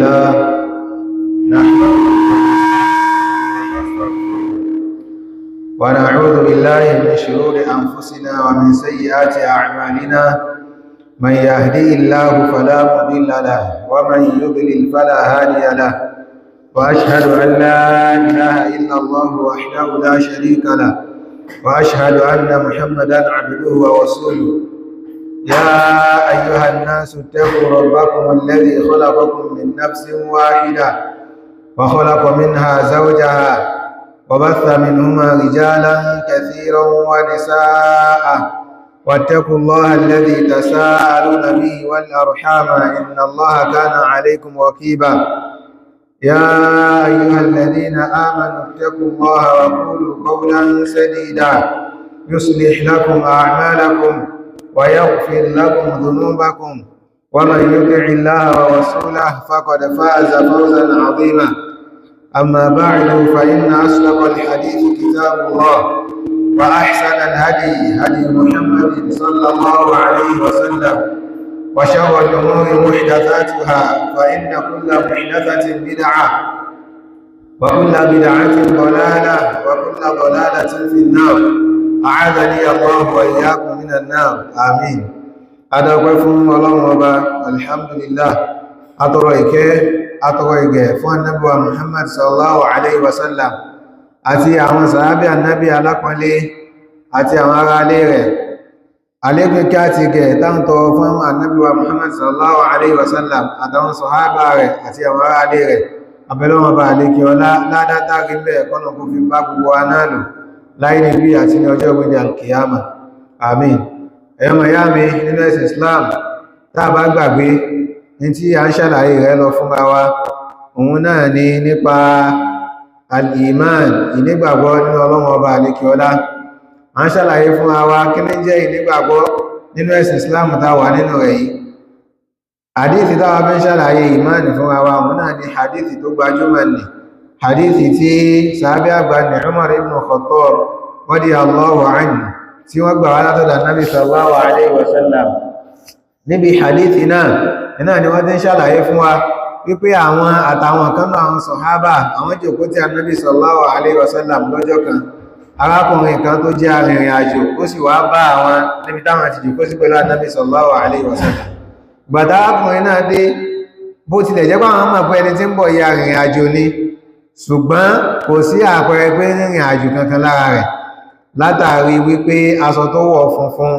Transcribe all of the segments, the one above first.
لله نحمده ونعوذ بالله من شرور أنفسنا ومن سيئات أعمالنا من يهدي الله فلا مضل له ومن يضلل فلا هادي له وأشهد أن لا إله إلا الله وحده لا شريك له وأشهد أن محمدا عبده ورسوله يا أيها الناس اتقوا ربكم الذي خلقكم من نفس واحدة وخلق منها زوجها وبث منهما رجالا كثيرا ونساء واتقوا الله الذي تساءلون به والأرحام إن الله كان عليكم رقيبا يا أيها الذين آمنوا اتقوا الله وقولوا قولا سديدا يصلح لكم أعمالكم ويغفر لكم ذنوبكم ومن يطع الله ورسوله فقد فاز فوزا عظيما أما بعد فإن أصدق الحديث كتاب الله وأحسن الهدي هدي محمد صلى الله عليه وسلم وشر الأمور محدثاتها فإن كل محدثة بدعة وكل بدعة ضلالة وكل ضلالة في النار أعاذني الله وإياكم من النار آمين أدعوكم الله وبا الحمد لله أترويك فان نبوة محمد صلى الله عليه وسلم أتي أعوان صحابي النبي على قولي أتي أعوان عليه عليكم كاتيك تانتو فان النبي محمد صلى الله عليه وسلم أتوان صحابة أتي أعوان عليه أبلون بالك ولا لا تاكين بي كونو في باب وانالو láì ní bí àti ní ọjọ́ ìgbẹ̀dẹ̀ alkiyama amin ẹ̀yọ́ miami nínú ẹ̀sìn islam táà bá gbàgbé ní tí a ń ṣàlàyé rẹ̀ lọ fún wa òun náà ni nípa al-Eemaan ìnígbàgbọ́ nínú Ọlọ́run ọba àlékiọlá a ń ṣàlàyé fún wa kí ní jẹ́ ìnígbàgbọ́ nínú ẹ̀sìn islam tá wà nínú rẹ̀ yìí hadithi táwa fẹ́ ṣàlàyé Eemaan fún wa òun náà ni hadithi tó gbajúmọ̀ ni hadithi tí sàábí àgbà ní Umar ibn Khattab radiyallahu anhu tí wọ́n gbà wá látọ̀dọ̀ Nabi sallallahu alaihi wasallam níbi hadithi náà ni wọ́n ti ń ṣàlàyé fún wa wípé àwọn àtàwọn kan náà àwọn sọ̀hábà àwọn jòkó tí Nabi sallallahu alaihi wasallam lọ́jọ́ kan arákùnrin kan tó jẹ́ arìnrìn àjò ó sì wá bá àwọn níbi táwọn ti jòkó sí pẹ̀lú Nabi sallallahu alaihi wasallam gbàtà arákùnrin náà dé bó tilẹ̀ jẹ́ pé àwọn mọ̀ pé ẹni tí ń bọ̀ yẹ arìnrìn àjò ni ṣùgbọ́n kò sí àpẹẹrẹ pé rìnrìn àjò kankan lára rẹ̀ látàrí wípé aṣọ tó wọ̀ funfun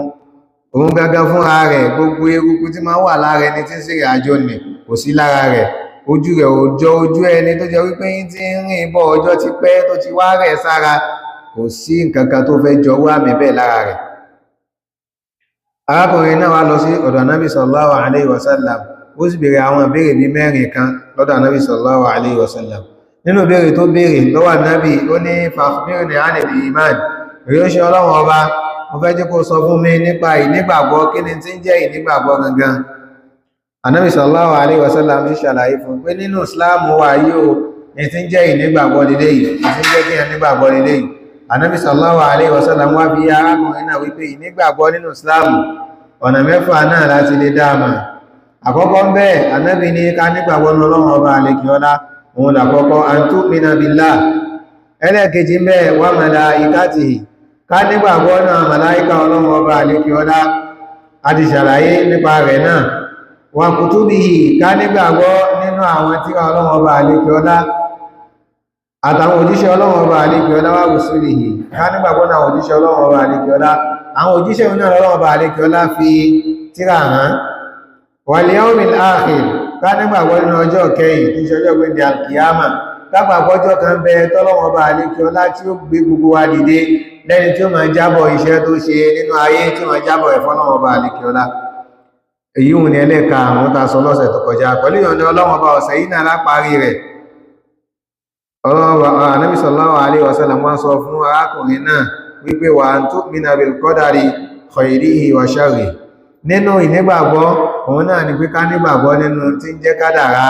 òun gangan fúnra rẹ̀ gbogbo eruku tí máa wà lára ẹni tí ń ṣe ìrìn àjò nì kò sí lára rẹ̀ ojú rẹ̀ ò jọ ojú ẹni tó jẹ́ wípé yín tí ń rìn bọ̀ ọjọ́ ti pẹ́ tó ti wá rẹ̀ sára kò sí nǹkan kan tó fẹ́ jọ wá mi bẹ́ẹ̀ lára rẹ̀ arákùnrin náà wá lọ sí ọ̀dọ̀ Ànábì sallallahu alaihi wasallam ó sì béèrè àwọn ìbéèrè bíi mẹ́rin kan lọ́dọ̀ Ànábì sallallahu alaihi wasallam nínú béèrè tó béèrè lọ́wọ́ Ànábì ó ní fàfíìrì ànil Eemaan rí ó ṣe Ọlọ́run ọba mo fẹ́ jẹ́ kó sọ fún mi nípa ìnígbàgbọ́ kí ni tí ń jẹ́ ìnígbàgbọ́ gangan Ànábì sallallahu alaihi wasallam ti ṣàlàyé fún pé nínú Islam wà yóò ní tí ń jẹ́ ìnígbàgbọ́ lílé yìí ní tí ń jẹ́ kí ìnígbàgbọ́ lílé yìí Ànábì sallallahu alaihi wasallam wá bí arákùnrin náà wípé ìnígbàgbọ́ nínú Islam ọ̀nà mẹ́fà náà láti lè dáàmà àkọ́kọ́ ń bẹ́ẹ̀ Ànábì ní ká nígbàgbọ́ ní Ọlọ́run ọba àlekìọ́lá òun làkọ́kọ́ an tu'mina billah ẹlẹ́ẹ̀kejì ń bẹ wa malaikatihi ká nígbàgbọ́ náà màláíkà Ọlọ́run ọba àlékiọlá a ti ṣàlàyé nípa rẹ̀ náà wa kutubihi ká nígbàgbọ́ nínú àwọn tírà Ọlọ́run ọba àlékiọlá àtàwọn òjíṣẹ́ Ọlọ́run ọba àlékiọlá wa rusulihi ká nígbàgbọ́ náà òjíṣẹ́ Ọlọ́run ọba àlékiọlá àwọn òjíṣẹ́ Ọlọ́run ọba àlékiọlá fi tírà hàn wal yawmil akhir ká nígbàgbọ́ nínú ọjọ́ kẹyìn tí ṣọjọ́ gbẹ̀dẹ̀ alkiyama kápàpọ̀ ọjọ́ kan bẹ tọ́lọ́run ọba àlékiọlá tí ó gbé gbogbo wa dìde lẹ́ni tí ó máa jábọ̀ iṣẹ́ tó ṣe nínú ayé tí ó máa jábọ̀ ẹ̀fọ́lọ́run ọba àlékiọlá èyí òun ni ẹlẹ́ka àwọn tá a sọ lọ́sẹ̀ tó kọjá pẹ̀lú ìyọ̀ndẹ̀ Ọlọ́run ọba ọ̀sẹ̀ yìí náà láparí rẹ̀ Ànábì sallallahu alaihi wasallam wọ́n sọ fún arákùnrin náà wípé wa an tu'mina bil qadari khairihi wa sharrihi nínú ìnígbàgbọ́ òun náà ni pé ká nígbàgbọ́ nínú tí ń jẹ́ kádàrá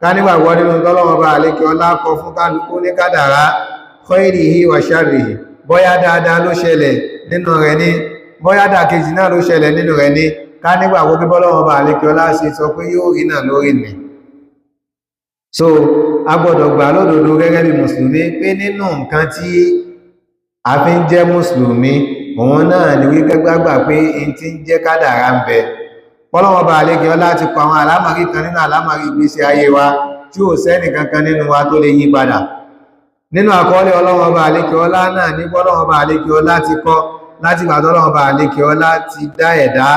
ká nígbàgbọ́ nínú tọ́lọ́run ọba àlékiọlá kọ fún kálukú ní kádàrá khairihi wa sharrihi bóyá dáadáa ló ṣẹlẹ̀ nínú rẹ̀ ní bóyá dàkejì náà ló ṣẹlẹ̀ nínú rẹ̀ ní ká nígbàgbọ́ pé bọ́lọ́run ọba àlékiọlá ṣe sọ pé yóò rí náà lórí nì so a gbọ́dọ̀ gbà lódodo gẹ́gẹ́ bí mùsùlùmí pé nínú nǹkan tí a fi ń jẹ́ mùsùlùmí òun náà ni wí gbàgbà pé in ti ń jẹ́ kádàrá ń bẹ pọ́lọ́wọ́ bá àlejò ọlá ti kọ àwọn àlámọ̀rí kan nínú àlámọ̀rí ìgbésí ayé wa tí ò sẹ́nì kankan nínú wa tó lè yí padà nínú àkọọ́lẹ̀ ọlọ́wọ́ bá àlejò ọlá náà ní pọ́lọ́wọ́ bá àlejò ọlá ti kọ láti gbà tọ́lọ́wọ́ bá àlejò ọlá ti dá ẹ̀dá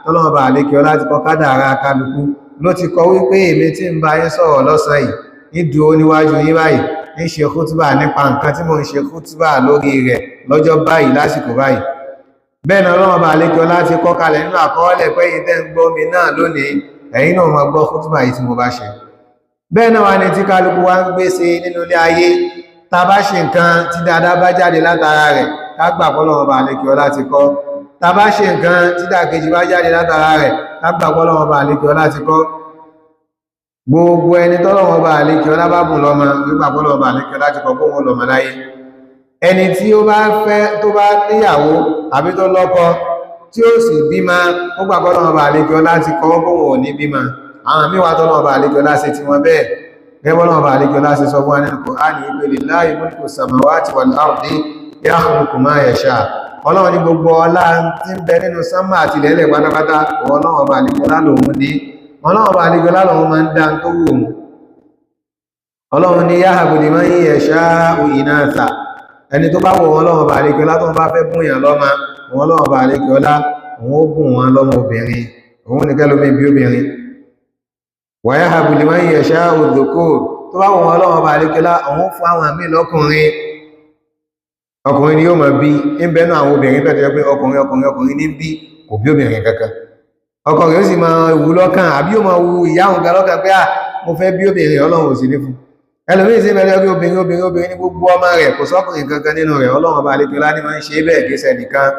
tọ́lọ́wọ́ bá àlejò ọlá ti kọ kádàrá kálukú ló ti kọ wípé èmi tí ń bá yín sọ̀rọ̀ lọ́sàn yìí nídùú níwájú yín báyìí ń ṣe kútúbà nípa nǹkan tí mo ń ṣe kútúbà lórí rẹ̀ lọ́jọ́ báyìí lásìkò báyìí bẹ́ẹ̀ náà Ọlọ́run bá àlékọ́ láti kọ́ kalẹ̀ nínú àkọọ́lẹ̀ pé yìí tẹ́ ń gbọ́ mi náà lónìí ẹ̀yin náà máa gbọ́ kútúbà yìí tí mo bá ṣe bẹ́ẹ̀ náà wà ní tí kálukú wá ń gbé ṣe nínú ilé ayé tá a bá ṣe nǹkan tí dáadáa bá jáde látara rẹ̀ ká gbà pọ́lọ́run bá àlékọ́ láti kọ́ tá a bá ṣe nǹkan tí dàkejì bá jáde látara rẹ̀ ká gbà pọ́lọ́run bá àlékọ́ láti kọ́ gbogbo ẹni tọ́lọ́run bá àlékọ́ lá bá bùn lọ́mọ nígbà pọ́lọ́run bá àlékọ́ láti kọ́ kó wọn lọ́mọ láyé ẹni tí ó bá fẹ́ tó bá níyàwó àbí tó lọ́kọ tí ó sì bímọ ó gbà pọ́lọ́run bá àlékọ́ láti kọ́ kó wọn ò ní bímọ àwọn míwà tọ́lọ́run bá àlékọ́ láti tí wọ́n bẹ́ẹ̀ gẹ́bọ́lọ́run bá àlékọ́ láti sọ fún wa nínú Kùránì pé lillahi mulku samawati wal ardi yakhluqu ma yasha ọlọ́run ní gbogbo ọlá tí ń bẹ nínú sánmà àti ilẹ̀ pátápátá ọlọ́run bá àlékọ́ lálòun ní ọlọ́run bá àlékọ́ lálòun máa ń dá tó wù òun ọlọ́run ní yahabu liman yasha'u inatha ẹni tó bá wọ̀ wọn lọ́wọ́ bá àlékọ́ lá tó ń bá fẹ́ bùn yàn lọ́mọ wọn lọ́wọ́ bá àlékọ́ lá òun ó bùn wọn lọ́mọ obìnrin òun ní kẹ́lómi bí obìnrin wa yahabu liman yasha'u dhukur tó bá wọ̀ wọn lọ́wọ́ bá àlékọ́ lá òun fún àwọn àmì lọ́kùnrin ọkùnrin ni yóò máa bí ń bẹ́nu àwọn obìnrin pẹ̀tẹ́ pé ọkùnrin ní bí kò bí obìnrin kankan ọkùnrin ó sì máa wù lọ́kàn àbí yóò máa wù ìyá òun ga lọ́kàn pé mo fẹ́ bí obìnrin ọlọ́run ò sí ní fún ẹlòmíì sí mẹ́lẹ́ bí obìnrin ní gbogbo ọmọ rẹ̀ kò sọ́kùnrin kankan nínú rẹ̀ ọlọ́run bá lékè láti máa ń ṣe bẹ́ẹ̀ kí sẹ́nìkan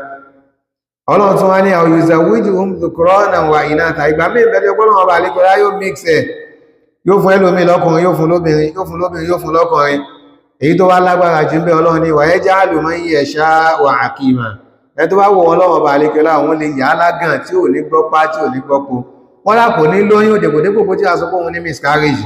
ọlọ́run tún wá ní àwọn yuzawwijuhum dhukranan wa inatha ìgbà míì bẹ́ẹ̀ ọlọ́run bá lékè lá yóò mix ẹ̀ yóò fún ẹlòmíì lọ́kùnrin yóò fún lóbìnrin yóò fún lọ́kùnrin èyí tó wá lágbára jù ń bẹ ọlọ́run ní wa yaj'alu man yasha'u aqima ẹ tó bá wọ ọlọ́run bá lékè lá àwọn lè yà á lágàn tí ò ní gbọ́pá tí ò ní gbọ́po wọ́n lápò ní lóyún dèpòdépò tí a sọ pé òun ní miscarriage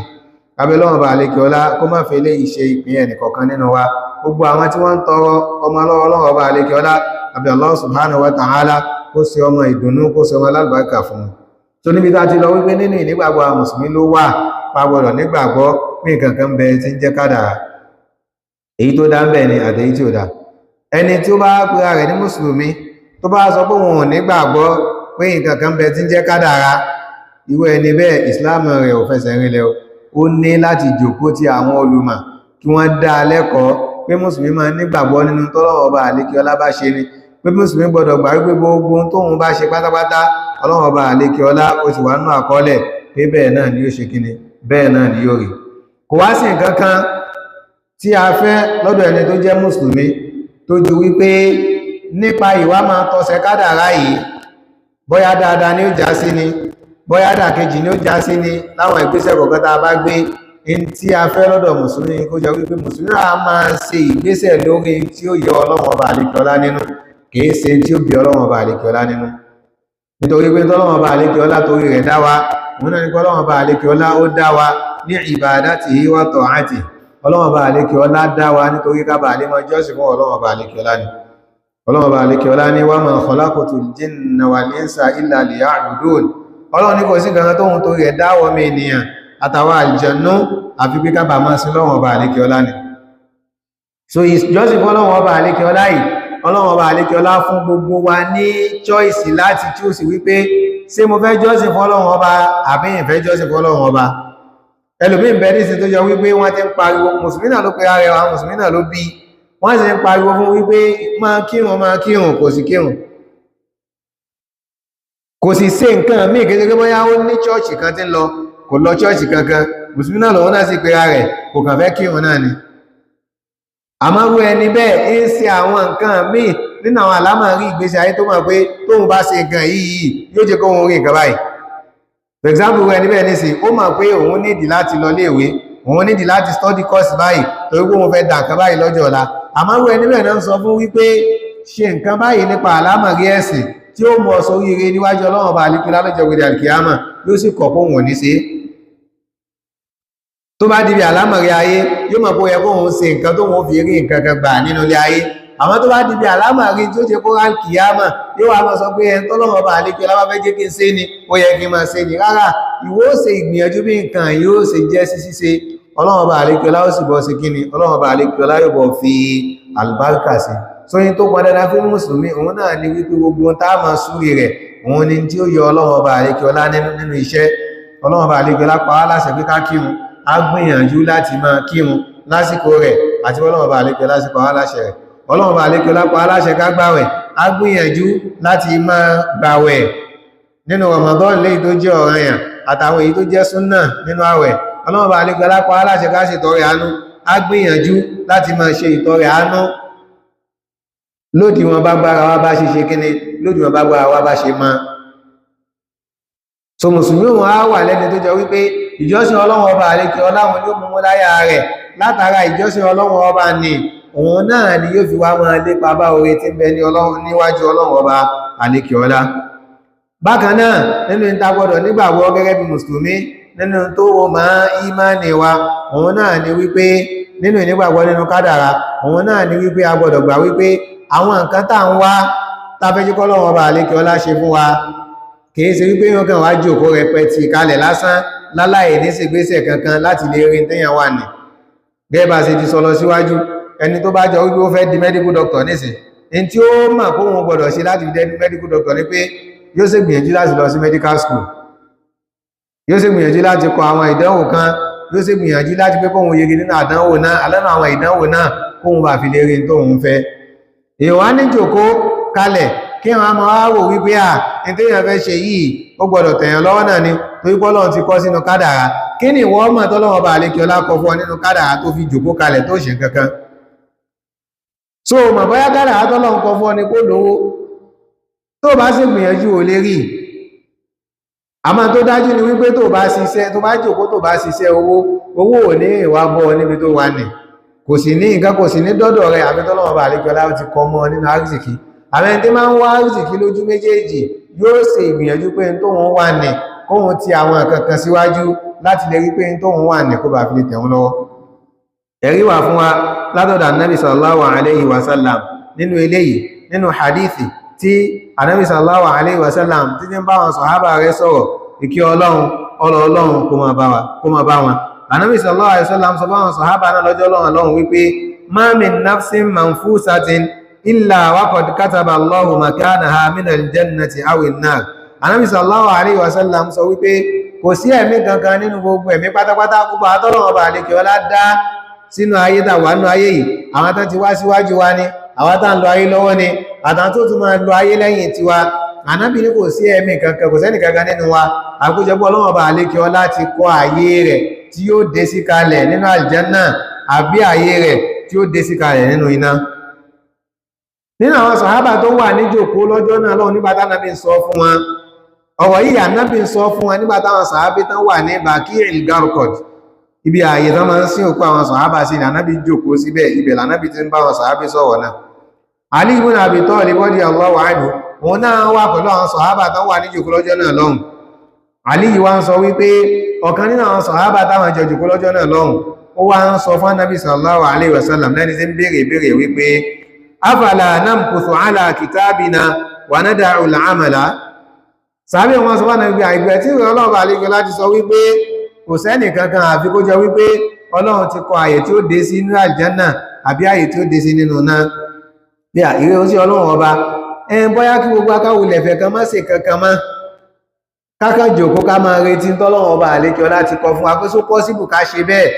abẹ́lọ́wọ̀n bá àlékè ọlá kó má fẹ́ lé ìṣe ìpín ẹnìkọ̀ọ̀kan nínú wa gbogbo àwọn tí wọ́n ń tọrọ ọmọ ọlọ́wọ́ bá àlékè ọlá àbí Allah subhanahu wa ta'ala kó ṣe ọmọ ìdùnnú kó ṣe ọmọ alábàákà fún un tó níbi tá ti lọ wípé nínú ìnígbàgbọ́ àwọn mùsùlùmí ló wà pagbọ́dọ̀ nígbàgbọ́ pé nǹkan kan bẹ tí ń jẹ́ kádàrá èyí tó dá ń bẹ ni àtèyí tí ò dá ẹni tí ó bá pera rẹ̀ ní mùsùlùmí tó bá sọ pé òun ò nígbàgbọ́ pé nǹkan kan bẹ tí ń jẹ́ kádàrá irú ẹni bẹ́ẹ̀ ìsìláàmù rẹ̀ ò fẹsẹ̀ rinlẹ̀ ó ní láti jòkó tí àwọn olùmọ̀ kí wọ́n dá lẹ́kọ̀ọ́ pé mùsùlùmí máa nígbàgbọ́ nínú tọ́lọ́run ọba àlékè ọlá bá ṣe ni pé mùsùlùmí gbọdọ̀ gbà wípé gbogbo tóun bá ṣe pátápátá ọlọ́run ọba àlékè ọlá ó sì wà nínú àkọọ́lẹ̀ pé bẹ́ẹ̀ náà ni yóò ṣe kíni bẹ́ẹ̀ náà ni yóò rí kò wá sí nǹkan kan tí a fẹ́ lọ́dọ̀ ẹni tó jẹ́ mùsùlùmí tó ju wípé nípa ìwà máa tọsẹ̀ kádàrá yìí bóyá dáadáa ni ó já sí ni bóyá dàkejì ni ó já sí ni láwọn ìgbésẹ̀ kọ̀ọ̀kan tá a bá gbé in tí a fẹ́ lọ́dọ̀ mùsùlùmí kó jẹ́ wípé mùsùlùmí a máa ṣe ìgbésẹ̀ lórí tí ó yọ ọlọ́run ọba àlékè ọlá nínú kìí ṣe tí ó bí ọlọ́run ọba àlékè ọlá nínú nítorí pé tọ́lọ́run ọba àlékè ọlá torí rẹ̀ dá wa òun náà ní pé ọlọ́run ọba àlékè ọlá ó dá wa ní ibadatihi wa ta'atihi ọlọ́run ọba àlékè ọlá dá wa nítorí ká bàa lè máa jọ́sìn fún ọlọ́run ọba àlékè ọlá ni ọlọ́run ọba àlékè ọlá ní wa ma khalaqtul jinna wal insa illa liya'budun ọlọ́run ní kò sí gangan tóhun tó rẹ̀ dáwọ́ mi ènìyàn àtàwọn àlùjànnú àfi pé kábà máa sí lọ́wọ́n ọba àlékè ọlá ni so ìjọsìn fún ọlọ́wọ́n ọba àlékè ọlá yìí ọlọ́wọ́n ọba àlékè ọlá fún gbogbo wa ní choice láti choose wípé ṣé mo fẹ́ jọ́sìn fún ọlọ́wọ́n ọba àbí ìfẹ́ jọ́sìn fún ọlọ́wọ́n ọba ẹlòmíì ń bẹ ní ìsìn tó yọ wípé wọ́n ti ń pariwo mùsùlùmí náà ló pe ara wa mùsùlùmí náà ló bí wọ́n sì ń pariwo fún wípé máa kírun kò sì kírun kò sì ṣe nǹkan míì kékeré bóyá ó ní chọ́ọ̀chì kan tí ń lọ kò lọ chọ́ọ̀chì kankan mùsùlùmí náà lọ́wọ́ náà sì pera rẹ̀ kò kàn fẹ́ kírun náà ni àmọ́rú ẹni bẹ́ẹ̀ ń ṣe àwọn nǹkan míì nínú àwọn àlámọ̀rí ìgbésí ayé tó mọ̀ pé tóun bá ṣe nǹkan yìí yóò jẹ́ kó òun rí nǹkan báyìí for example ẹni bẹ́ẹ̀ nísìn ó mọ̀ pé òun nídìí láti lọ léèwé òun nídìí láti study course báyìí torí pé òun fẹ́ dà nǹkan báyìí lọ́jọ́ ọ̀la àmọ́rú ẹni bẹ́ẹ̀ náà ń sọ fún wípé ṣe nǹkan báyìí nípa àlámọ̀rí ẹ̀sìn tí ó mọ̀ sórí ire níwájú ọlọ́run ọba àlékè lálọ́jọ́ gbèdé àlìkìyámà yóò sì kọ̀ fún wọn ní ṣe tó bá di bí àlámọ̀rí ayé yóò mọ̀ pé ó yẹ kó òun ṣe nǹkan tó wọ́n fi rí nǹkan kan gbà nínú ilé ayé àwọn tó bá di bí àlámọ̀rí tí ó ṣe kó rán kìyàmọ̀ yóò wá máa sọ pé ẹni tọ́lọ́wọ́ bá àlékí ọlá bá fẹ́ jẹ́ kí n ṣe ni ó yẹ kí n máa ṣe ni rárá ìwọ ó ṣe ìgbìyànjú bí nǹkan yóò ṣe jẹ́ sí ṣíṣe ọlọ́wọ́ bá àlékí ọlá ó sì bọ́ sí kíni ọlọ́wọ́ bá àlékí ọlá yóò bọ̀ fi àlùbáríkà sí sóyìn tó pọn dandan fún mùsùlùmí òun náà ni wípé gbogbo tá a máa súre rẹ̀ òun ni tí ó yọ ọlọ́wọ́ bá àlékí ọlá nínú iṣẹ́ ọlọ́wọ́ bá àlékí ọlá pa á láṣẹ pé ká kírun a gbìyànjú láti máa kírun lásìkò rẹ̀ àti ọlọ́wọ́ bá àlékí ọlá sí pa á láṣẹ rẹ̀ ọlọ́wọ́ bá àlékí ọlá pa á láṣẹ ká gbàwẹ̀ a gbìyànjú láti máa gbàwẹ̀ nínú Ramadan léyìí tó jẹ́ ọ̀ranyàn àtàwọn èyí tó jẹ́ súnnà nínú àwẹ̀ ọlọ́wọ́ bá àlékí ọlá pa á láṣẹ ká ṣe ìtọrẹ àánú a gbìyànjú láti máa ṣe ìtọrẹ àánú lódiwọ̀n bá gbára wa bá ṣe kíni lódiwọ̀n bá gbára wa bá ṣe máa so mùsùlùmí wọn á wà lẹ́ni tó jẹ́ wípé ìjọsìn ọlọ́wọ́ ọba àlékí ọláwọn yóò mú láyà rẹ̀ látara ìjọsìn ọlọ́wọ́ ọba ni òun náà ni yóò fi wá máa lépa bá oore tí ń bẹ ní ọlọ́run níwájú ọlọ́wọ́ ọba àlékí ọlá bákan náà nínú ìta gbọdọ̀ nígbàgbọ́ gẹ́gẹ́ bí mùsùlùmí nínú tó wọ́n máa ìmánì wa òun náà ni wípé nínú ìnígbàgbọ́ nínú kádàrá òun náà ni wípé a gbọdọ̀ gbà wípé àwọn nǹkan tá ń wá tafẹ́jíkọ́ ọlọ́wọ́ ọba àlékí ọlá ṣe fún wa kìí ṣe wípé yóò kàn wá jòkó rẹpẹtì kalẹ̀ lásán láláì ní ṣègbésẹ̀ kankan láti lè rí tẹ́yàn wà ní gẹ́bà sí ti sọ lọ síwájú ẹni tó bá jọ wípé ó fẹ́ di medical doctor nísìn in tí ó mọ̀ kó wọn gbọdọ̀ ṣe láti di medical doctor ní pé yóò ṣe gbìyànjú láti lọ sí medical school yóò ṣe gbìyànjú láti kọ àwọn ìdánwò kan yóò ṣe gbìyànjú láti pé kóhun yege nínú àdánwò náà alẹ́nu àwọn ìdánwò náà kóhun bá fi lè rí tóhun fẹ́ èèyàn wá ní jòkó kalẹ̀ kí wọ́n máa wò wípé ní tí èèyàn fẹ́ ṣe yìí ó gbọ́dọ̀ tẹ̀yàn lọ́wọ́ náà ni torí pé Ọlọ́run ti kọ sínú kádàrá kí ni ìwọ mọ̀ tọ́lọ́run bá àlékí ọlá kọ fún ọ nínú kádàrá tó fi jòkó kalẹ̀ tó ṣe kankan so mọ̀ bóyá kádàrá tọ́lọ́run kọ fún ọ ni kó lówó tó bá sì gbìyànjú ò lè rí àmọ́ tó dájú ni wípé tó bá ṣiṣẹ́ tó bá jòkó tó bá ṣiṣẹ́ owó ò ní ìwà bọ́ níbi tó wà ní kò sì ní nǹkan kò sì ní dọ́dọ̀ rẹ̀ àbí tọ́lọ́run bá àlékí ọlá ti kọ mọ́ nínú àrísìkí àwọn ẹni tí máa ń wá rìsìkí lójú méjèèjì yóò ṣe ìgbìyànjú pé tó wọ́n wà ní kóhun ti àwọn kankan síwájú láti lè rí pé tó wọ́n wà ní kó bá fi lè tẹ̀wọ́n lọ́wọ́ ẹ̀rí wà fún wa látọ̀dọ̀ Ànábì sallallahu alaihi wasallam nínú eléyìí nínú hadithi tí Ànábì sallallahu alaihi wasallam tí ní bá wọn sàhábà rẹ̀ sọ̀rọ̀ ìkí ọlọ́run kó máa bá wọn Ànábì sallallahu alaihi wasallam sọ bá wọn sàhábà náà lọ́jọ́ ọlọ́run wípé ma min nafsin manfusatin illa waqad kataba Allahu makanaha min al-jannati aw an-nar Ànábì sallallahu alaihi wasallam sọ wípé kò sí ẹ̀mí kankan nínú gbogbo ẹ̀mí pátápátá gbogbo àtọ́lọ́wọ́ bá àlékè ọlá dá sínú ayé tàwà nínú ayé yìí àwọn tán ti wá síwájú wa ní àwọn tán lọ ayé lọ́wọ́ ni àtàn tó tún máa lọ ayé lẹ́yìn tiwa Ànábì ní kò sí ẹ̀mí kankan kò sẹ́nì kankan nínú wa àkójọpọ̀ Ọlọ́run bá àlékè ọlá ti kọ́ ayé rẹ̀ tí yóò dé sí kalẹ̀ nínú àlìjánà àbí ayé rẹ̀ tí ó dé sí kalẹ̀ nínú iná nínú àwọn sàhábà tó wà ní jòkó lọ́jọ́ náà lọ́wọ́ nígbà Ànábì sọ fún wọn ọ̀rọ̀ yìí Ànábì sọ fún wọn nígbà táwọn sàhábà tán wà ní Baqi' al-Gharqad ibi ààyè tán máa ń sin òkú àwọn sàhábà sí ní Ànábì jòkó síbẹ̀ ibẹ̀ l'Ànábì ti ń bá wọn sàhábà sọ̀rọ̀ náà Ali ibn Abi Talib radiyallahu anhu òun náà wà pẹ̀lú àwọn sàhábà tán wà ní jòkó lọ́jọ́ náà lọ́hùn Ali yìí wá ń sọ wípé ọ̀kan nínú àwọn sàhábà táwọn jẹ jòkó lọ́jọ́ náà lọ́hùn ó wá ń sọ fún Ànábì sallallahu alaihi wasallam lẹ́ni tí ń béèrè wípé afala namkuthu ala kitabina wa nada'u al-amala sàbí wọn sọ wọ́n náà gbé àìgbẹ̀ tí ìrìn ọlọ́ọ̀bà àlejò láti sọ wípé kò sẹ́nì kankan àfi kó jẹ wípé Ọlọ́run ti kọ àyè tí ó dé sí nínú àlìjánà àbí àyè tí ó dé sí nínú náà bí i ìrẹ́ oṣù Ọlọ́run ọba bóyá kí gbogbo akáwulẹ̀ fẹ́ kan má ṣe kankan mọ́ káká jòkó ká máa retí tọ́lọ́run ọba àlejò láti kọ fún wa pé só pọ́síbù ká ṣe bẹ́ẹ̀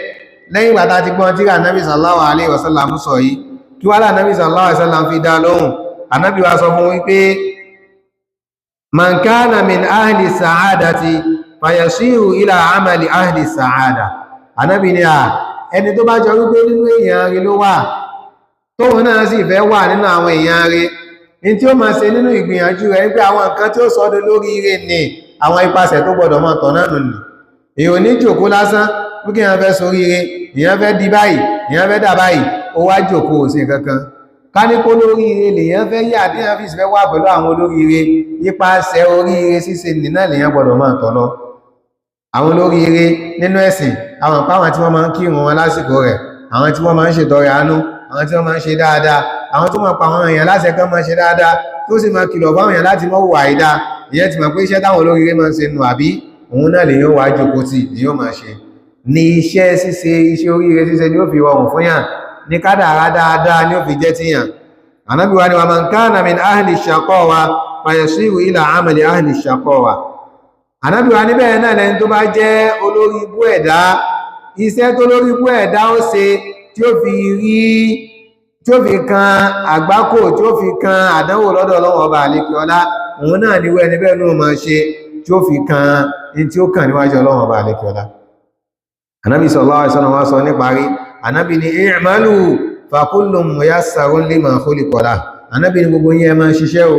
lẹ́yìn ìgbà tá ti gbọ́n tí Ànábì sallallahu alaihi wasallam sọ yìí kí wá l'Ànábì sallallahu alaihi wasallam fi dá lóhùn Ànábì wa sọ fún wípé man kana min ahli sa'adati fayasiru ila amali ahli sa'ada Ànábì ni ẹni tó bá jọ wípé nínú èèyàn rí ló wà tóhun náà sì fẹ́ wà nínú àwọn èèyàn rí ní tí ó máa ṣe nínú ìgbìyànjú rẹ̀ wípé àwọn nǹkan tí ó sọ́dọ̀ lórí ire ni àwọn ipasẹ̀ tó gbọdọ̀ mọ́ tọ̀ náà nù ní èèyàn ní jòkó lásán wípé èèyàn fẹ́ sórí ire èèyàn fẹ́ di báyìí èèyàn fẹ́ dà báyìí ó wá jòkó òsìn kankan ká ní kó lórí ire lèyàn fẹ́ yà tí èèyàn fi fẹ́ wà pẹ̀lú àwọn olórí ire ipasẹ̀ orí ire ṣíṣe nìna lèyàn gbọdọ̀ máa tọ̀ lọ àwọn olórí ire nínú ẹ̀sìn àwọn páwọn tí wọ́n máa ń kírun wọn lásìkò rẹ̀, àwọn tí wọ́n máa ń ṣètọrẹ àánú, àwọn tí wọ́n máa ń ṣe dáadáa, àwọn tó máa pa àwọn èèyàn láṣẹ kán máa ṣe dáadáa, tó sì máa kìlọ̀ fáwọn èèyàn láti mọ́ hùwà àìdáa. Ìyẹn ti mọ̀ pé iṣẹ́ táwọn olóríire máa ń ṣe nù àbí òun náà lèyàn wá jókòó tì lèyàn máa ṣe. Ní iṣẹ́ ṣíṣe, iṣẹ́ oríire ṣíṣe ni ó fi rọrùn fún yàn, ní kádàrá dáadáa ni ó fi jẹ́ tíyàn. Ànábì wa ni wa man kana min ahli shaqawa fayasiru ila amali ahli shaqawa. Ànábì wa níbẹ̀ náà lẹ́ni tó bá jẹ́ olórí ibú ẹ̀dá, iṣẹ́ tó lórí ibú ẹ̀dá ó ṣe tí ó fi kan àgbákò, tí ó fi kan àdánwò lọ́dọ̀ Ọlọ́run ọba àlékè ọlá, òun náà ni wẹ́ni bẹ́ẹ̀ ló máa ṣe tí ó fi kan in tí ó kàn níwájú Ọlọ́run ọba àlékè ọlá. Ànábì sallallahu alaihi wasallam wá sọ níparí, Ànábì ní i'malu fa kullun muyassarun lima khuliqa lahu. Ànábì ní gbogbo yín ẹ máa ṣiṣẹ́ o,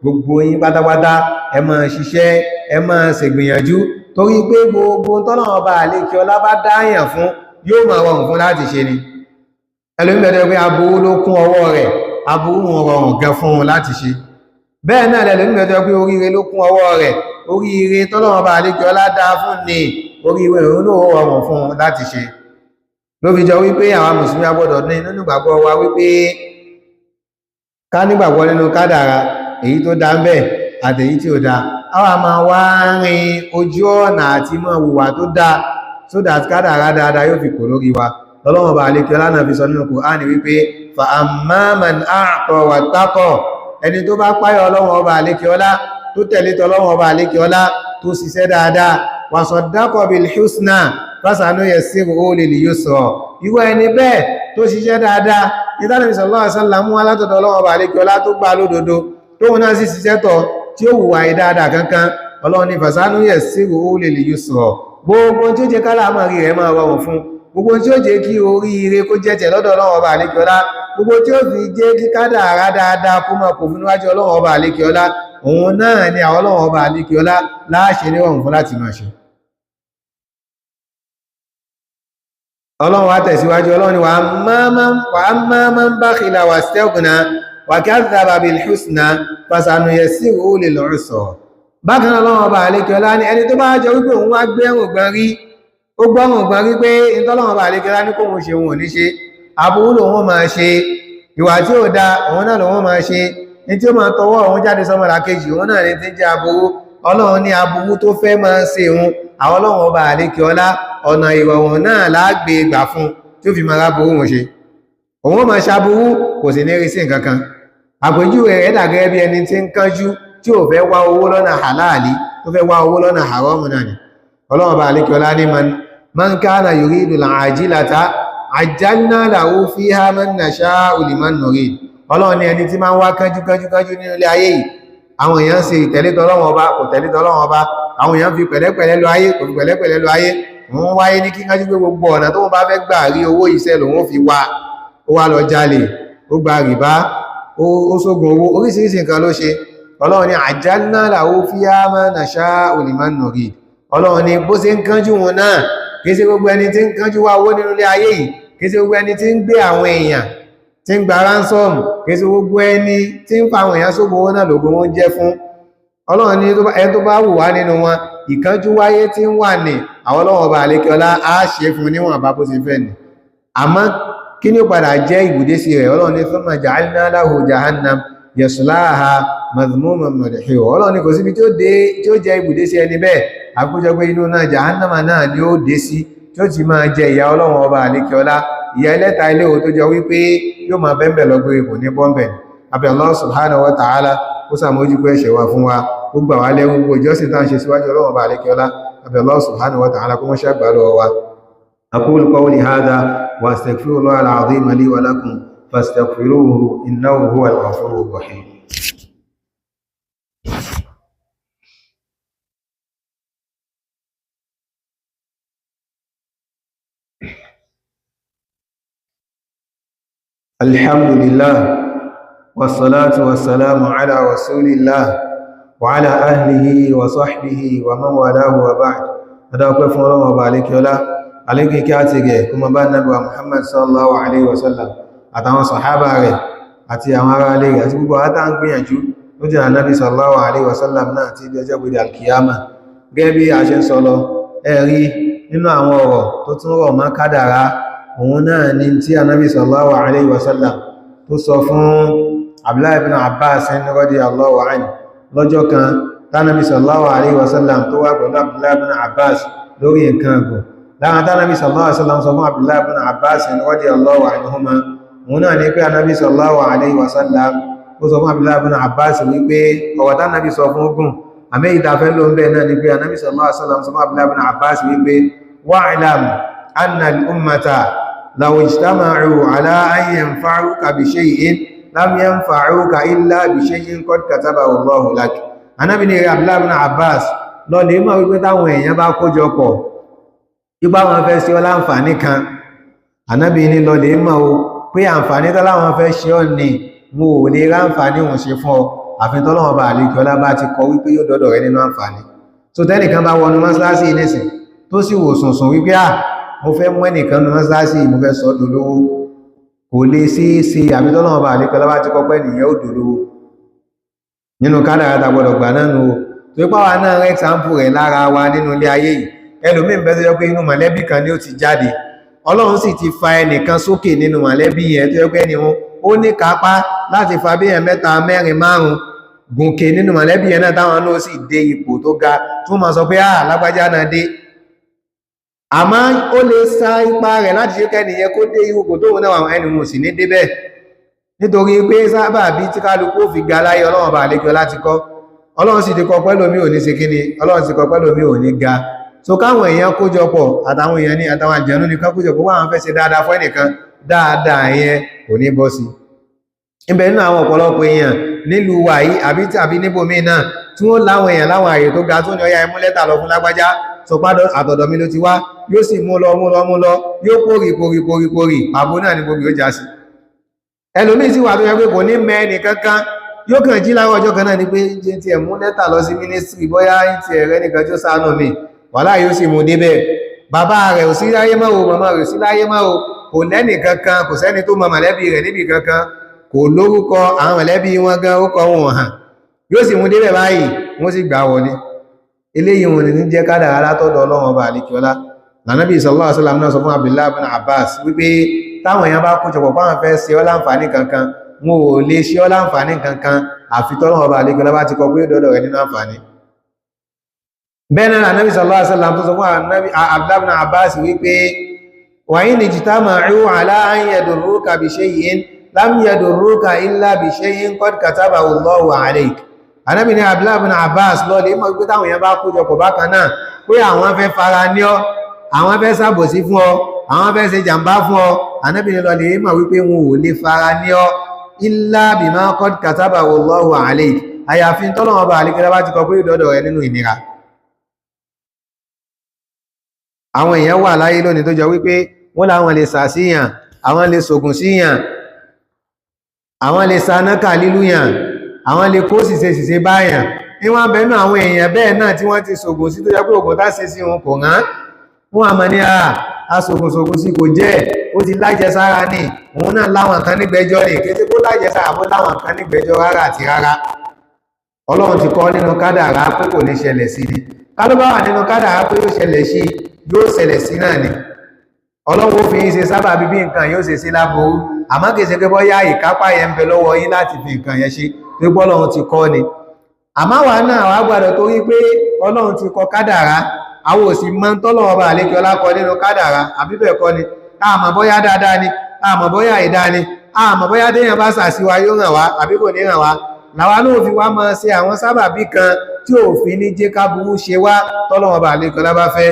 gbogbo yín pátápátá ẹ máa ṣiṣẹ́, ẹ máa ṣègbìyànjú, torí pé gbogbo tọ́lọ́run ọba àlékè ọlá bá dáyàn fún yóò máa rọrùn fún láti ṣe ni. Ẹlòmí bẹ̀rẹ̀ pé aburú ló kún ọwọ́ rẹ̀, aburú wọn rọrùn gan fún un láti ṣe. Bẹ́ẹ̀ náà lẹ́lòmí bẹ̀rẹ̀ pé oríire ló kún ọwọ́ rẹ̀, oríire tọ́lọ́run ọba àlékè ọlá dá fún ni, oríire òun ló rọrùn fún un láti ṣe. Ló fi jọ wípé àwọn mùsùlùmí a gbọ́dọ̀ ní nínú ìgbàgbọ́ wa wípé ká nígbàgbọ́ nínú kádàrá, èyí tó dá ń bẹ àti èyí tí ò dá. Àwa máa wá rin ojú ọ̀nà àti máa hùwà tó dá, so that kádàrá dáadáa yóò fi kò lórí wa. Ọlọ́run ọba àlékè ọlá náà fi sọ nínú Kùránì wípé fa amma man a'ta wattaqa, ẹni tó bá páyà Ọlọ́run ọba àlékè ọlá, tó tẹ̀lé tọlọ́run ọba àlékè ọlá, tó ṣiṣẹ́ dáadáa, wa saddaqa bil husna fasanuyassiruhu lil yusra. Irú ẹni bẹ́ẹ̀ tó ṣiṣẹ́ dáadáa, Ànábì sallallahu alaihi wasallam mú alátọ̀dọ̀ Ọlọ́run ọba àlékè ọlá tó gbà lódodo, tóun náà sì ṣiṣẹ́ tọ̀ tí ó hùwà dáadáa kankan, Ọlọ́run ní fasanuyassiruhu lil yusra. Gbogbo tí ó jẹ́ kálámọ̀rí rẹ̀ máa rọrùn fún, gbogbo tí ó jẹ́ kí oríire kó jẹ́ tẹ̀ lọ́dọ̀ Ọlọ́run ọba àlékè ọlá, gbogbo tí ó fi jẹ́ kí kádàrá dáadáa kó máa kò fún níwájú Ọlọ́run ọba àlékè ọlá, òun náà ni àwọn Ọlọ́run ọba àlékè ọlá láṣẹ ní rọrùn fún láti máa ṣe. Ọlọ́run wá tẹ̀síwájú, Ọlọ́run ni wa amma man bakhila wastaghna wa kadhaba bil husna fasanuyassiruhu lil usra. Bákan náà Ọlọ́run ọba àlékè ọlá ní ẹni tó bá jẹ́ wípé òun wá gbé ẹ̀rùn gbọ́n rí, ó gbọ́rùn gbọ́n rí pé ìtọ́lọ́run ọba àlékè ọlá ní kó òun ṣe òun ò ní ṣe, aburú lòun máa ṣe, ìwà tí ó da òun náà lòun máa ṣe, ní tí ó máa tọwọ́ òun jáde sọ́mọ́ra kejì òun náà ní tí ń jẹ́ aburú. Ọlọ́run ní aburú tó fẹ́ máa ṣe òun, àwọn Ọlọ́run ọba àlékè ọlá ọ̀nà ìrọ̀rùn náà lágbè gbà fún tí ó fi máa ráburú wọn ṣe. Òun máa ṣaburú kò sì ní rí sí nǹkan kan. Àpèjúwe rẹ̀ dà gẹ́gẹ́ bí ẹni tí ń kánjú tí ò fẹ́ wá owó lọ́nà halali, tó fẹ́ wá owó lọ́nà haram náà ni. Ọlọ́run ọba àlékè ọlá ní man kana yuridu al-ajilata ajjalna lahu fiha man nasha'u liman nurid. Ọlọ́run ní ẹni tí máa ń wá kánjú nínú ilé ayé yìí, àwọn èèyàn ṣe ìtẹ̀lé tọlọ́run ọba kò tẹ̀lé tọlọ́run ọba, àwọn èèyàn fi pẹ̀lẹ́pẹ̀lẹ́ lọ ayé kò fi pẹ̀lẹ́pẹ̀lẹ́ lọ ayé, wọ́n wáyé ní kíkájú pé gbogbo ọ̀nà tó wọ́n bá fẹ́ gbà rí owó iṣẹ́ lòun fi wá, ó wá lọ jalè, ó gba rìbá, ó ṣógun owó, oríṣiríṣi nǹkan ló ṣe. Ọlọ́run ní ajjalna lahu fiha ma nasha'u liman nurid. Ọlọ́run ní bó ṣe ń kánjú wọn náà, kìí ṣe gbogbo ẹni tí ń kánjú wá owó nínú ilé ayé yìí, kìí ṣe gbogbo ẹni tí ń gbé àwọn èèyàn tí ń gba ransom, kìí ṣe gbogbo ẹni tí ń fa àwọn èèyàn sógun owó náà lògùn wọn jẹ́ fún. Ọlọ́run ní ẹni tó bá wù wá nínú wọn, ìkánjú wáyé tí ń wà ní àwọn Ọlọ́run ọba àlékè ọlá á ṣe fún níwọ̀n bá bó ṣe fẹ́ ni. Àmọ́ kí ni ó padà jẹ́ ìbùdésí rẹ̀? Ọlọ́run ní thumma ja'alna lahu jahannam yaslaha madhmuman madhura. Ọlọ́run ní kò síbi tí ó jẹ́ ìbùdésí ẹni bẹ́ẹ̀, àkójọ pé inú náà jahannama náà ni ó dé sí, tí ó ti máa jẹ ìyà Ọlọ́run ọba àlékè ọlá, ìyà ẹlẹ́ta ilé o tó jọ wípé yóò máa bẹ́ẹ̀ lọ gbé kò ní bọ́m̀bẹ̀. Abẹ́ Allah subhanahu wa ta'ala ó sàmójúkú ẹ̀ṣẹ̀ wa fún wa, ó gbà wá lẹ́rú gbogbo ìjọsìn tá ń ṣe síwájú Ọlọ́run ọba àlékè ọlá. Abẹ́ Allah subhanahu wa ta'ala kó mọ́ ṣàgbà lọ́wọ́ wa. Aqulu qawli hadha wa astaghfirullaha al-azim li wa lakum fastaghfiruhu innahu huwal ghafurur rahim. Alhamdulillah wassalatu wassalamu ala rasulillah wa ala ahlihi wa sahbihi wa man walahu wa ba'd. Adáwọ̀pẹ́ fún Ọlọ́run ọba àlékè ọlá, àlékè kí á ti gẹ̀ kó máa bá Nábì wa Muhammad sallallahu alaihi wasallam àtàwọn sàhábà rẹ̀ àti àwọn ará ilé rẹ̀ àti gbogbo àtà ń gbìyànjú ló jẹ́ Ànábì sallallahu alaihi wasallam náà tí ọjọ́ gbé alkiyama. Gẹ́gẹ́ bí a ṣe ń sọ lọ, ẹ̀rí nínú àwọn ọ̀rọ̀ tó tún rọ̀ mọ́ kádàrá òun náà ni tí anábì sallallahu alaihi wasallam tó sọ fún Abdullah ibn Abbas radiyallahu anhu lọ́jọ́ kan tánàbí sallallahu alaihi wasallam tó wà pẹ̀lú Abdullah ibn Abbas lórí nǹkan ọ̀gùn láwọn tánàbí sallallahu alaihi wasallam sọ fún Abdullah ibn Abbas radiyallahu anhuma òun náà ní pé anábí sallallahu alaihi wasallam ó sọ fún Abdullah ibn Abbas wípé ọ̀rọ̀ tánàbí sọ fún ogun àmẹ́ ìdáfẹ́ ló ń bẹ̀ náà ní pé anábí sallallahu alaihi wasallam sọ fún Abdullah ibn Abbas wípé wa'lam anna al-ummata law ijtama'u ala an yanfa'uka bi shay'in lam yanfa'uka illa bi shay'in qad katabahu Allahu lak anábí ní Abdullah ibn Abbas lọ lè mọ̀ wípé táwọn èèyàn bá kójọ pọ̀ ipá wọn fẹ́ ṣe ọ́ láǹfààní kan anábí ní lọ lè mọ̀ pé àǹfààní tọ́lá wọn fẹ́ ṣe ọ́ ní wọn ò lè ráǹfààní wọn ṣe fún ọ àfin tọ́lọ́wọ́ bá àlejò ọlá bá ti kọ wípé yóò dọ́dọ̀ rẹ nínú àǹfààní so tẹ́nìkan bá wọnú mọ́sálásí nísìn tó sì wò sùnsùn wípé mo fẹ́ mú ẹnìkan nínú mọ́sálásí mo fẹ́ sọ dolówó kò lè sí àfin tọ́lọ́wọ́ bá àlejò ọlá bá ti kọ pé nìyẹn ó dolówó nínú kádàrá ta gbọdọ̀ gbà náà nù tó ipá wa náà rẹ́ ẹ̀sáǹpù rẹ̀ lára wa nínú ilé ayé yìí ẹlòmíín bẹ́ẹ̀ tó yẹ pé inú mọ̀lẹ́bí kan ni ó ti jáde ọlọ́run sì ti fa ẹnìkan sókè nínú mọ̀lẹ́bí yẹn tó yẹ pé ẹni wọn ó ní kápá láti fa bí ẹ̀ mẹ́ta mẹ́rin márùn gùnkè nínú mọ̀lẹ́bí yẹn náà táwọn náà sì dé ipò tó ga tó máa sọ pé lágbájá náà dé àmọ́ ó lè sa ipá rẹ̀ láti ṣe kẹ́nìyẹn kó dé ipò tóun náà àwọn ẹni wọn sì ní débẹ̀ nítorí pé sábà bí tí kálukú fi ga láyé ọlọ́run bá àlejò láti kọ́ ọlọ́run sì ti kọ pẹ́lú mi ò ní ṣe kíni ọlọ́run sì kọ pẹ́lú mi ò ní ga so káwọn èèyàn kójọpọ̀ àtàwọn èèyàn ní àtàwọn àjẹ̀nú ní ká kójọpọ̀ wọ́n fẹ́ ṣe dáadáa fún ẹnìkan dáadáa yẹn kò ní bọ́ sí ibẹ̀ nínú àwọn ọ̀pọ̀lọpọ̀ èèyàn nílùú wa yìí àbí níbòmí náà tí wọ́n láwọn èèyàn láwọn àyè tó ga tó ní ọya ẹmú lẹ́tà lọ fún lágbájá sọ pádọ́ àtọ̀dọ̀ mi ló ti wá yóò sì mú lọ yóò kórì pàbó náà ní gbogbo yóò já sí ẹlòmíì sì wà tó yẹ pé kò ní mẹ́ẹ̀nì kankan yóò kàn jí láwọn ọjọ́ kan náà ni pé jẹ́ ti ẹ̀mú lẹ́tà lọ sí mínísírì bóyá ti ẹ̀rẹ́ nìkan tí ó ṣàánú mi wàhálà yóò sì mú débẹ̀ bàbá rẹ̀ ò sí láyé mọ́ o màmá rẹ̀ ò sí láyé mọ́ o kò lẹ́nì kankan kò sẹ́ni tó mọ mọ̀lẹ́bí rẹ̀ níbi kankan kò lórúkọ àwọn mọ̀lẹ́bí wọn gan ó kọ wọn hàn yóò sì mú débẹ̀ báyìí wọ́n sì gbà wọlé eléyìí wọn ní jẹ́ kádàrá látọ̀dọ̀ Ọlọ́run ọba àlekíọlá lànàbí sallallahu alaihi wasallam náà sọ fún Abdullah ibn Abbas wípé táwọn èèyàn bá kójọpọ̀ páwọn fẹ́ ṣe ọ́ láǹfààní kankan wọn ò lè ṣe ọ́ láǹfààní kankan àfi tọ́lọ́run ọba àlekíọlá bá ti kọ pé dọ́dọ̀ rẹ̀ nínú àǹfààní bẹ́ẹ̀ náà Ànábì sallallahu alaihi wasallam tó sọ fún Abdullah ibn Abbas wípé wa in ijtama'u ala an yadurruka bi shay'in lam yadurruka illa bi shay'in qad katabahu Allahu alayk Ànábì ní Abdullah ibn Abbas lọ́lẹ̀ mọ̀ wípé táwọn èèyàn bá kójọpọ̀ bákan náà pé àwọn fẹ́ fara ní ọ àwọn fẹ́ ṣàbòsí fún ọ àwọn fẹ́ ṣe jàmbá fún ọ Ànábì ní lọ́lẹ̀ mọ̀ wípé wọn ò lè fara ní ọ illa bima qad katabahu Allahu alayk àyàfi tọ́lọ́run ọba àlekẹ́lá bá ti kọ pé ìdọ́dọ̀ rẹ nínú ìnira àwọn èèyàn wà láyé lónìí tó jọ wípé wọ́n láwọn lè sà síyàn àwọn lè sògùn síyàn àwọn lè sanáka lílúyàn àwọn lè kó síse báyàn níwọ̀n bẹ̀ẹ́nù àwọn èèyàn bẹ́ẹ̀ náà tí wọ́n ti sògùn sí tó jẹ́ pé ògùn tá ṣe sí wọn kò rán wọ́n àmọ́ ní asògùn sí kò jẹ́ ó ti lájẹsára ní òun náà láwọn kan nígbẹ́jọ́ ní kété kó lájẹsára bó láwọn kan nígbẹ́jọ́ rárá àti rárá Ọlọ́run ti kọ nínú kádàrá pé kò ní ṣẹlẹ̀ sí ni kálọ́bá wà nínú kádàrá pé yóò ṣẹlẹ̀ sí yóò ṣẹlẹ̀ sí náà ni Ọlọ́run fi ń ṣe sábà bíbí nǹkan yóò ṣe sí láboru àmọ́ kìí ṣe pé bọ́yá ìkápá yẹn ń bẹ lọ́wọ́ yín láti fi nǹkan yẹn ṣe pé bọ́lọ́run ti kọ́ ni àmọ́ wà náà wà gbọ́dọ̀ torí pé Ọlọ́run ti kọ kádàrá àwọn òsì máa ń tọ́lọ́wọ́ bá àlékí ọlá kọ nínú kádàrá àbí bẹ́ẹ̀ kọ́ ni àmọ́ bọ́yá dáadáa ni àmọ́ bọ́yá ìdá ni àmọ́ bọ́yá téèyàn bá ṣàṣìwá yóò ràn wá àbí kò ní ràn wá làwa náà fi wá máa ṣe àwọn sábàbí kan tí òfin ní jẹ́ ká burú ṣe wá tọ́lọ́wọ́ bá àlékí ọlá bá fẹ́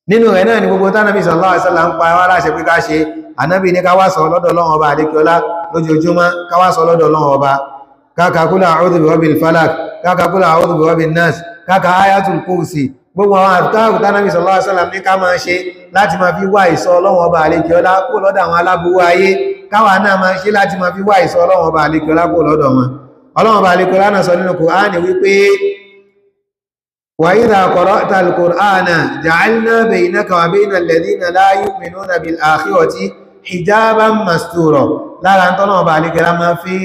nínú rẹ̀ náà ni gbogbo tánàbí sallallahu alaihi wasallam ń pa wá láṣẹ pé ká ṣe ànábì ní ká wá sọ lọ́dọ̀ Ọlọ́run ọba àlékiọlá lójoojúmọ́ ká wá sọ lọ́dọ̀ Ọlọ́run ọba káka kúlà a'udhu bi rabbil falak káka kúlà a'udhu bi rabbin nas káka ayatul kursi gbogbo àwọn àtàkù tánàbí sallallahu alaihi wasallam ní ká máa ṣe láti máa fi wá ìṣọ́ Ọlọ́run ọba àlékiọlá kó lọ́dọ̀ àwọn aláburú ayé káwa náà máa ṣe láti máa fi wá ìṣọ́ Ọlọ́run ọba àlékiọlá kó lọ́dọ̀ wọn Ọlọ́run ọba àlékiọlá náà sọ nínú Kùránì wípé وَإِذَا قَرَأْتَ الْقُرْآنَ جَعَلْنَا بَيْنَكَ وَبَيْنَ الَّذِينَ لَا يُؤْمِنُونَ بِالْآخِرَةِ حِجَابًا مَسْتُورًا lára ń tọ́lọ́wọ́ bá alẹ́gẹ́lá máa fi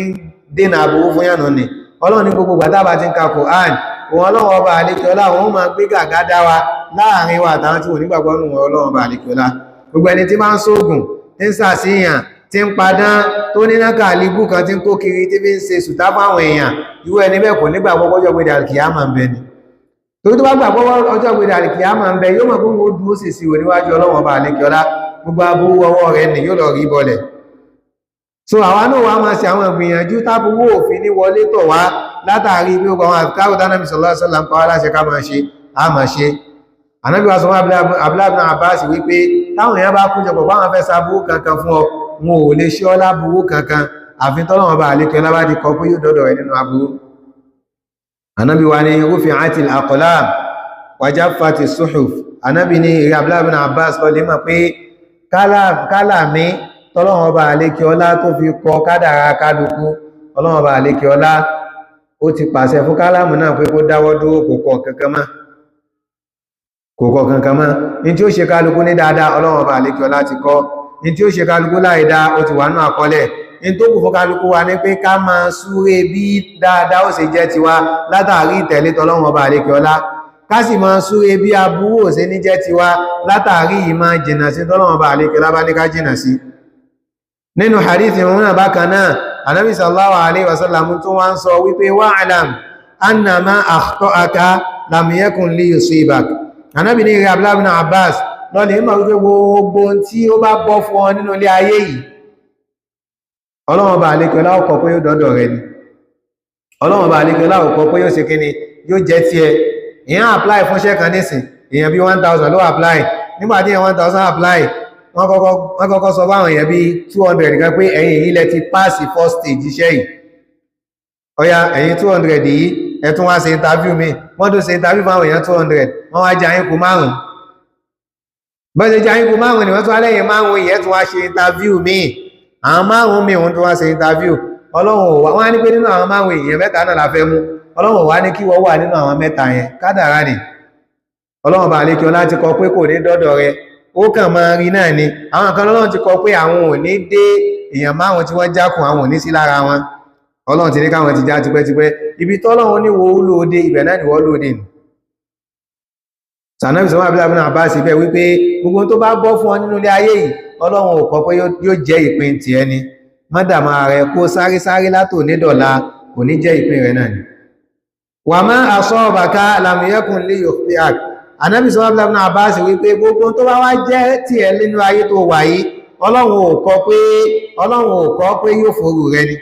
dènà àbúrú fún yànà ní Ọlọ́run ní gbogbo gbàtà bá ti ń ka Qur'an òun ọlọ́run ọba àlékiọlá òun máa gbé gàgá dá wa láàrin wa àtàwọn tí wọ́n nígbàgbọ́ nù ọlọ́run ọba àlékiọlá. Gbogbo ẹni tí máa ń ṣoògùn, tí ń ṣàṣìyàn, tí ń padán, tó ní náà kàlíbù kan tí ń kó kiri tí fi ń ṣe sùtá fáwọn èèyàn, irú ẹni bẹ́ẹ̀ kò nígbàgbọ́ ọjọ́ gbé àlìkìyámà ń bẹ ni. Torí tó bá gbàgbọ́ ọjọ́ gbé àlìkìyámà ń bẹ, yóò mọ̀ pé wọ́n dúró sì sí níwájú ọlọ́run ọba àlékiọlá, gbogbo aburú ọwọ́ rẹ̀ ni yóò lọ rí bọlẹ̀. So àwa náà wá máa ṣe àwọn ìgbìyànjú tábúwò òfin ní wọlé tọ̀ wá látàrí bí ó gbọ́ àwọn àfikárò tánàbí sallallahu alaihi wasallam pa wá láṣẹ ká máa ṣe, a máa ṣe. Ànábì wa sọ fún Abdullah ibn Abbas wípé táwọn èèyàn bá kú jọpọ̀ báwọn fẹ́ sábúrú kankan fún ọ, wọn ò lè ṣe ọ́ láburú kankan àfi tọ́lọ́run bá àlékiọlá bá di kọ pé yóò dọ́dọ̀ rẹ̀ nínú aburú. Ànábì wa ní rufi'atil aqlam wa jaffatis suhuf. Ànábì ní ìrẹ́ Abdullah ibn Abbas lọ lè mọ̀ pé kálàmí tọ́lọ́run ọba àlékiọlá tó fi kọ kádàrá kálukú, ọlọ́run ọba àlékiọlá ó ti pàṣẹ fún kálámù náà pé kó dáwọ́ dúró kò kọ kankan mọ́. In tí ó ṣe kálukú ní dáadáa ọlọ́run ọba àlékiọlá ti kọ, in tí ó ṣe kálukú láìdá ó ti wà nínú àkọọ́lẹ̀. In tó kù fún kálukú wa ní pé ká máa súré bí dáadáa ó ṣe jẹ́ tiwa látàrí ìtẹ̀lé tọ́lọ́run ọba àlékiọlá, ká sì máa súré bí aburú ó ṣe ní jẹ́ tiwa látàrí ìmọ̀ jìnnà sí tọ́lọ́run ọba àlékiọlá bá ní ká jìnnà sí. Nínú hadithi wọn náà bákan náà, Ànábì sallallahu alaihi wasallam tún wá ń sọ wípé wa'lam anna ma akhta'aka lam yakun li yusibak. Ànábì ní ìrẹ́ Abdullah ibn Abbas lọ́lẹ̀ mọ̀ wípé gbogbo tí ó bá bọ́ fún ọ nínú ilé ayé yìí, Ọlọ́run ọba àlékiọlá ó kọ pé yóò dọ́dọ̀ rẹ ni. Ọlọ́run ọba àlékiọlá ó kọ pé yóò ṣe kíni, yóò jẹ́ tiẹ̀. Èèyàn apply fún iṣẹ́ kan nísìn, èèyàn bí 1000 ló apply. Nígbàtí èèyàn 1000 apply, wọ́n kọ́kọ́ sọ fáwọn èèyàn bí 200 kan pé ẹ̀yin ilẹ̀ ti pàṣì first stage iṣẹ́ yìí. Ọya ẹ̀yin 200 yìí ẹ tún wá ṣe interview mi, wọ́n tó ṣe interview fáwọn èèyàn 200, wọ́n wá jẹ́ àyínkù 5. Bọ́sẹ̀ jẹ́ àyínkù 5 ni wọ́n tún wá lẹ́yìn 5 yìí ẹ tún wá ṣe interview mi. Àwọn 5 mi wọ́n tún wá ṣe interview. Ọlọ́run wọ́n á ní pé nínú àwọn 5 èèyàn 3 náà la fẹ́ mú. Ọlọ́run wá ní kí wọ́n wà nínú àwọn 3 yẹn, kádàrá ni. Ọlọ́run bá àlékiọlá ti kọ pé kò ní dọ́dọ̀ rẹ, ó kàn máa rí náà ni. Àwọn kan lọ́lọ́run ti kọ pé àwọn ò ní dé èèyàn 5 tí wọ́n jákùn, àwọn ò ní sí lára wọn. Ọlọ́run ti ní káwọn ti já tipẹ́tipẹ́. Ibi tọ́lọ́run ní wo lóde ibẹ̀ náà ni wọ́n lóde nù. Sànábì sọ́wọ́n Abdullah ibn Abbas ibẹ̀ wípé gbogbo tó bá bọ́ fún ọ nínú ilé ayé yìí, Ọlọ́run ò kọ pé yóò jẹ́ ìpín ti ẹni. Mọ́dàmá rẹ̀ kó sáré látò ní dọ̀la kò ní jẹ́ ìpín rẹ̀ náà ni. Wa ma asabaka lam yakun li yukhti'ak. Ànábì sọ́wọ́n Abdullah ibn Abbas wípé gbogbo tó bá wá jẹ́ ti ẹ nínú ayé tó wà yìí, Ọlọ́run ò kọ pé yóò forú rẹ ni.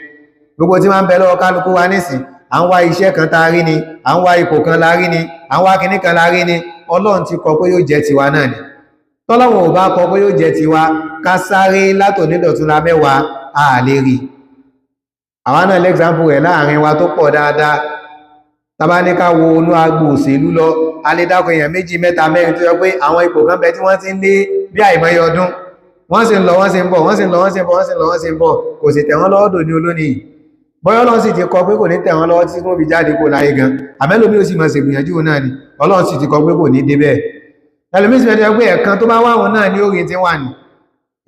Gbogbo tí máa ń bẹ lọ́wọ́ kálukú wa nísìn, à ń wá iṣẹ́ kan tá rí ni, à ń wá ipò kan la rí ni, à ń wá kinní kan la rí ni, Ọlọ́run ti kọ pé yóò jẹ́ tiwa náà ni. Tọ́lọ́run ò bá kọ pé yóò jẹ́ tiwa, ká sáré látònídọ̀túnla mẹ́wàá a lè rí. Àwa náà lẹ́gbàmpù rẹ̀ láàrin wa tó pọ̀ dáadáa. Tàbá ní ká wo inú agbó òṣèlú lọ, a lè dákọ̀ èèyàn 2, 3, 4 tó yọ pé àwọn ipò kan bẹ tí wọ́n ti ń lé bí àìmọye ọdún. Wọ́n sì ń lọ, wọ́n sì ń bọ̀, wọ́n sì ń lọ, wọ́n sì ń bọ̀, wọ́n sì ń lọ, wọ́n sì ń bọ̀, kò sì tẹ̀ wọ́n lọ́wọ́ dòní olónìí. Bọ́yọ́ Ọlọ́run sì ti kọ pé kò ní tẹ̀ wọ́n lọ́wọ́ tí wọ́n fi jáde kó láyé gan. Àmẹ́lòmí ó sì máa ṣègbìyànjú náà ni. Ọlọ́run sì ti kọ pé kò ní dé bẹ́ẹ̀. Ẹlòmí sì fẹ́ pé ẹ̀kan tó bá wà wọn náà ní orin tí wà ní.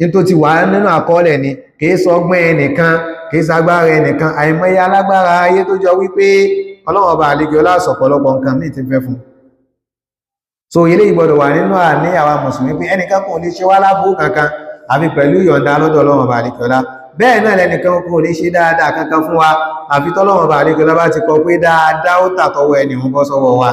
In tó ti wà nínú àkọọ́lẹ̀ ni, kìí sọgbọ́n ẹnìkan, kìí sagbára ẹnìkan, àìmọye alágbára ayé tó jọ wípé Ọlọ́run ọba àlékiọlá sọ̀pọ̀lọpọ̀ nǹkan míì ti fẹ́ fún. So ilé ìgbọ́dọ̀ wà nínú àní àwa mùsùlùmí pé ẹnìkan kò lè ṣe wá lábúrú kankan àfi pẹ̀lú ìyọ̀ǹda lọ́dọ̀ Ọlọ́run ọba àlékiọlá. Bẹ́ẹ̀ náà lẹ́nìkan kò lè ṣe dáadáa kankan fún wa àfi tọ́lọ́run ọba àlékiọlá bá ti kọ pé dáadáa ó tàtọwọ́ ẹni ń bọ́ sọ́wọ́ wa.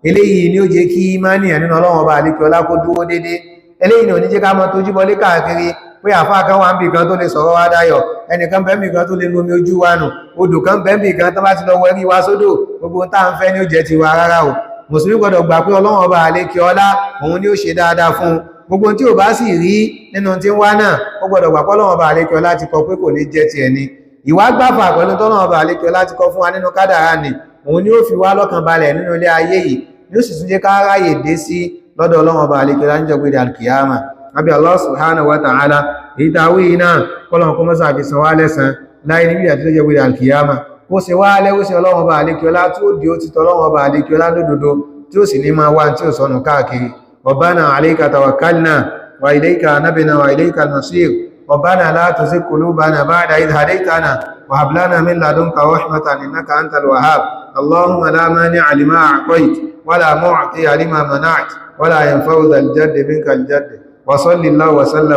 Eléyìí ni ó jẹ́ kí ìmánìyàn nínú Ọlọ́run ọba àlékiọlá kó dúró déédéé. Eléyìí ni ò ní jẹ́ ká mọ́ tójú bọlé káàkiri pé àfáà kan wà ń bì kan tó lè sọ̀rọ̀ wá dáyọ̀, ẹnìkan bẹ́ẹ̀mì kan tó lè lómi ojú wa nù, odò kan bẹ́ẹ̀mì kan tó bá ti lọ wẹ̀rí wa sódò, gbogbo tá ń fẹ́ ní ó jẹ́ ti wa rárá o. Mùsùlùmí gbọdọ̀ gbà pé Ọlọ́run ọba àlékiọlá òun ni ó ṣe dáadáa fún gbogbo tí ò bá sì rí nínú tí ń wá náà, ó gbọdọ̀ gbà pé Ọlọ́run ọba àlékiọlá ti kọ pé kò ní jẹ́ ti ẹni. Ìwà gbàfà pẹ̀lú tọ́lọ́run ọba àlékiọlá ti kọ fún wa nínú kádàrá ni, òun ni ó fi wá lọ́kàn balẹ̀ nínú ilé ayé yìí, ni ó sì tún jẹ́ ká ráyè dé sí lọ́dọ̀ Ọlọ́run ọba àlékiọlá níjọ́ gbé al-qiyama. Àbí Allah subhanahu wa ta'ala ìtàwí iná kọ́lọ̀n kó mọ́sá fi san wá lẹ́san láì níbi àti lójẹ́ wílẹ̀ alkiyama kó ṣe wá lẹ́wọ́ sí Ọlọ́run ọba àlékiọlá tí ó di ó ti tọ́lọ́run ọba àlékiọlá lódodo tí ó sì ní máa wá tí ó sọnù káàkiri. Rabbana alayka tawakkalna wa ilayka anabna wa ilayka al-masir. Rabbana la tuzigh qulubana ba'da idh hadaytana wa hab lana min ladunka rahmatan innaka antal wahhab. اللهم لا مانع لما أعطيت ولا معطي لما منعت ولا ينفع ذا الجد منك الجد وصل الله وسلم